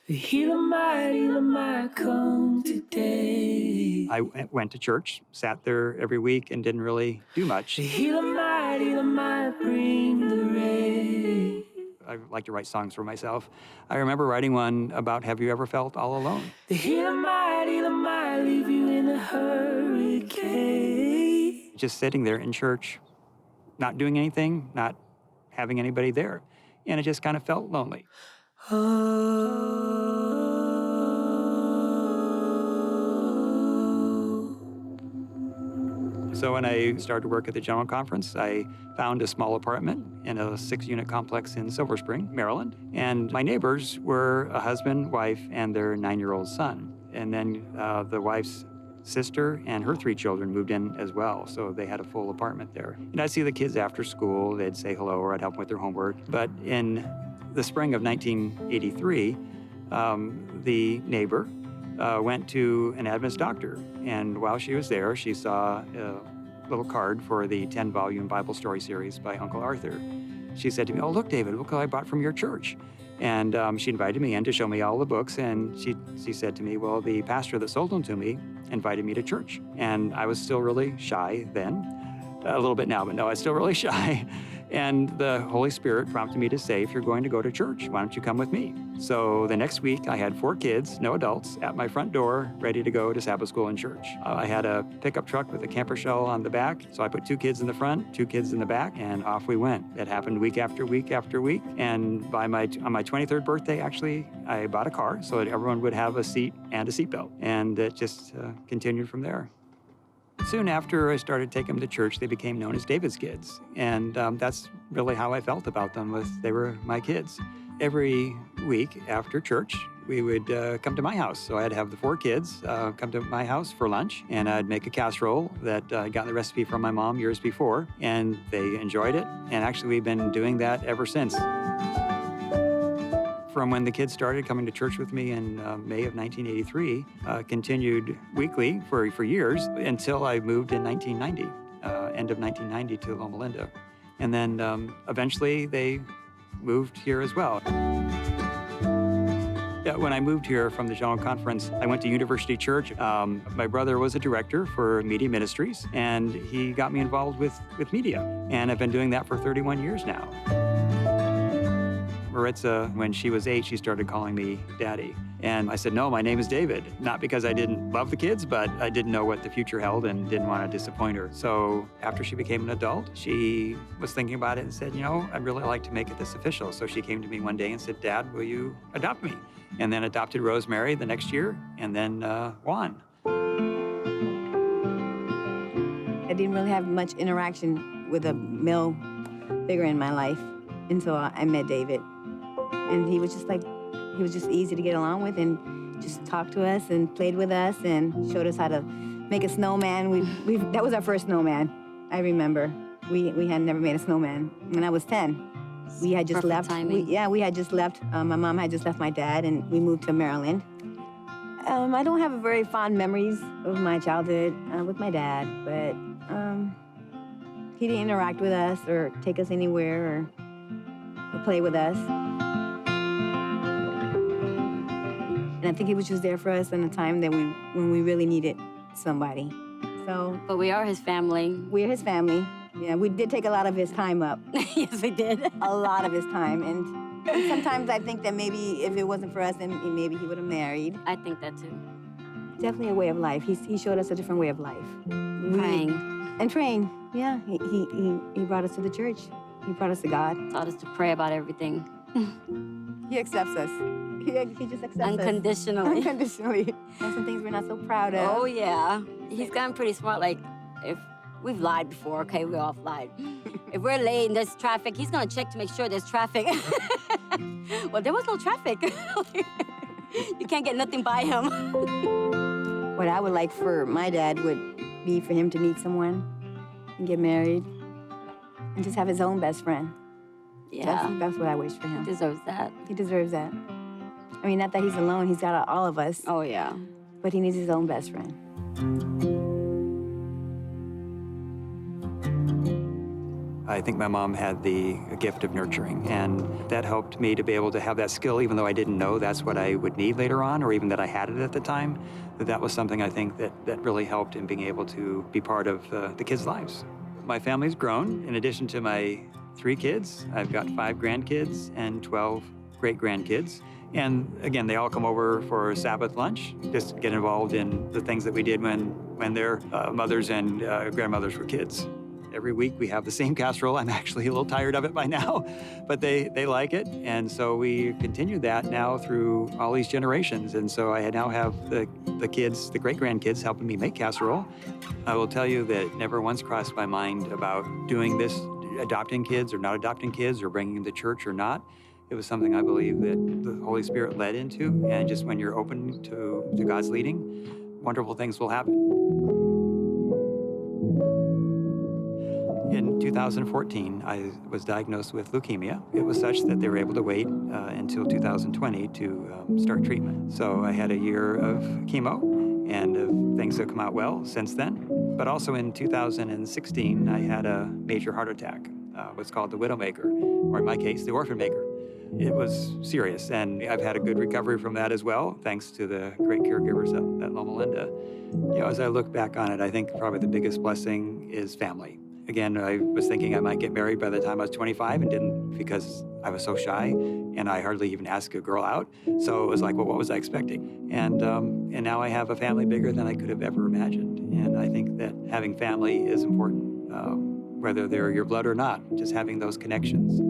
Heal my come today. I went to church, sat there every week, and didn't really do much. Heal my, bring the rain. I like to write songs for myself. I remember writing one about, have you ever felt all alone? Heal my, leave you in a hurricane. Just sitting there in church, not doing anything, not having anybody there. And it just kind of felt lonely. So when I started to work at the General Conference, I found a small apartment in a 6-unit complex in Silver Spring, Maryland. And my neighbors were a husband, wife, and their 9-year-old son. And then the wife's sister and her 3 children moved in as well, so they had a full apartment there. And I'd see the kids after school, they'd say hello, or I'd help them with their homework. But in the spring of 1983, the neighbor went to an Adventist doctor. And while she was there, she saw a little card for the 10-volume Bible story series by Uncle Arthur. She said to me, "Oh, look, David, look what I bought from your church." And she invited me in to show me all the books, and she said to me, "Well, the pastor that sold them to me invited me to church." And I was still really shy then, a little bit now, but no, I was still really shy. And the Holy Spirit prompted me to say, "If you're going to go to church, why don't you come with me?" So the next week, I had 4 kids, no adults, at my front door, ready to go to Sabbath School and church. I had a pickup truck with a camper shell on the back, so I put 2 kids in the front, 2 kids in the back, and off we went. It happened week after week after week, and on my 23rd birthday, actually, I bought a car so that everyone would have a seat and a seatbelt, and it just continued from there. Soon after I started taking them to church, they became known as David's kids. And that's really how I felt about them, they were my kids. Every week after church, we would come to my house. So I'd have the 4 kids come to my house for lunch, and I'd make a casserole that I'd gotten the recipe from my mom years before, and they enjoyed it. And actually, we've been doing that ever since. From when the kids started coming to church with me in May of 1983, continued weekly for years until I moved in 1990, end of 1990 to Loma Linda. And then eventually they moved here as well. Yeah, when I moved here from the General Conference, I went to University Church. My brother was a director for media ministries, and he got me involved with media. And I've been doing that for 31 years now. Maritza, when she was 8, she started calling me Daddy. And I said, "No, my name is David." Not because I didn't love the kids, but I didn't know what the future held and didn't want to disappoint her. So after she became an adult, she was thinking about it and said, "I'd really like to make it this official." So she came to me one day and said, "Dad, will you adopt me?" And then adopted Rosemary the next year, and then Juan. I didn't really have much interaction with a male figure in my life until I met David. And he was just easy to get along with, and just talked to us and played with us and showed us how to make a snowman. That was our first snowman, I remember. We had never made a snowman when I was 10. We had just left. We had just left. My mom had just left my dad, and we moved to Maryland. I don't have very fond memories of my childhood with my dad, but he didn't interact with us or take us anywhere or play with us. And I think he was just there for us in a time when we really needed somebody. So. But we are his family. We're his family. Yeah, we did take a lot of his time up. Yes, we did. A lot of his time. And sometimes I think that maybe if it wasn't for us, then maybe he would have married. I think that too. Definitely a way of life. He showed us a different way of life. Praying. And praying. Yeah, he brought us to the church. He brought us to God. Taught us to pray about everything. He accepts us. He just accepts Unconditionally. us. Unconditionally. And some things we're not so proud of. Oh, yeah. He's gotten pretty smart. Like, if we've lied before, okay? We all lied. If we're late and there's traffic, he's going to check to make sure there's traffic. Well, there was no traffic. You can't get nothing by him. What I would like for my dad would be for him to meet someone and get married and just have his own best friend. Yeah. That's what I wish for him. He deserves that. He deserves that. I mean, not that he's alone. He's got all of us. Oh, yeah. But he needs his own best friend. I think my mom had the gift of nurturing, and that helped me to be able to have that skill, even though I didn't know that's what I would need later on, or even that I had it at the time. That was something I think that really helped in being able to be part of the kids' lives. My family's grown. In addition to my 3 kids, I've got 5 grandkids and 12 great-grandkids. And again, they all come over for Sabbath lunch, just to get involved in the things that we did when their mothers and grandmothers were kids. Every week we have the same casserole. I'm actually a little tired of it by now, but they like it. And so we continue that now through all these generations. And so I now have the kids, the great-grandkids, helping me make casserole. I will tell you that it never once crossed my mind about doing this, adopting kids or not adopting kids, or bringing them to church or not. It was something I believe that the Holy Spirit led into, and just when you're open to God's leading, wonderful things will happen. In 2014, I was diagnosed with leukemia. It was such that they were able to wait until 2020 to start treatment. So I had a year of chemo, and things have come out well since then. But also in 2016, I had a major heart attack, what's called the widowmaker, or in my case, the orphan maker. It was serious, and I've had a good recovery from that as well, thanks to the great caregivers at Loma Linda. As I look back on it, I think probably the biggest blessing is family. Again, I was thinking I might get married by the time I was 25 and didn't, because I was so shy and I hardly even asked a girl out. So it was like, well, what was I expecting? And now I have a family bigger than I could have ever imagined. And I think that having family is important, whether they're your blood or not, just having those connections.